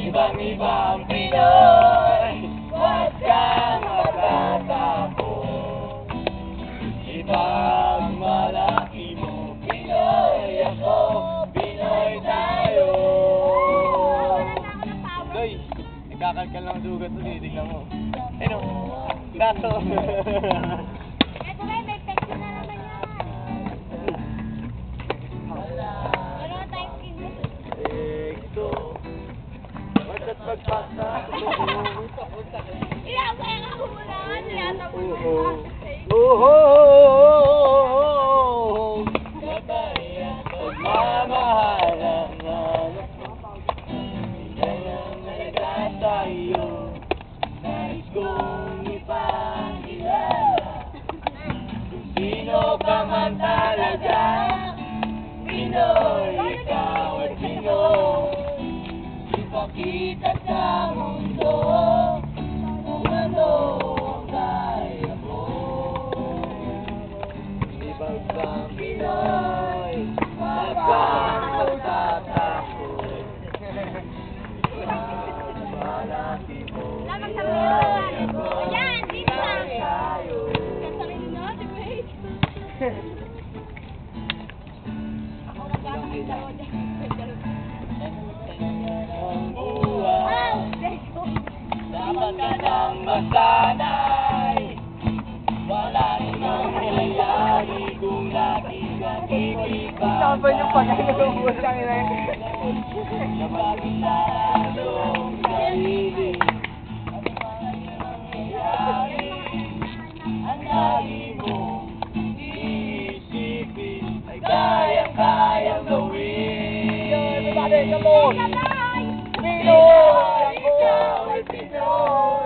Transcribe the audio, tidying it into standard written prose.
Ibang-ibang Pinoy, huwag kang matatakot. Ipagmalaki mo, Pinoy ako, Pinoy tayo. Doy, nagkakalkal lang sugat mo, titignan mo. Ano? Dato. Eto na, may pekto na naman yan. Ano tayong skin mo? Pekto. Basta't pagpasa. Iyasayan ako muna nga, nilatapo mo Oo. yung Oo. Kabayan, pagmamahalan na ganang nalaga sa'yo. Nais kong ipakilala kung sino ka man talaga. Pinoy, ikaw ay Pinoy. Ipakita sa mundo kung ano ang kaya mo. Ibang Pinoy, huwag kang magtatakot. Malaki mo, Lamang sa ngayon. Ayan, dito lang. tayo. Kasarili natin, wait. Ako magkakasin sa ako dyan. Ang buhay, Oh, Deko. dapat ka nang masanay. Wala namang nangyayari kung lagi kang ikipa. Sabi niyo pag ano mo siya Kapag ilalong sarili, ang lagi mo iisipin ay kayang-kayang gawin. Everybody, come on! Sabay! Pinoy! Ikaw ay Pinoy.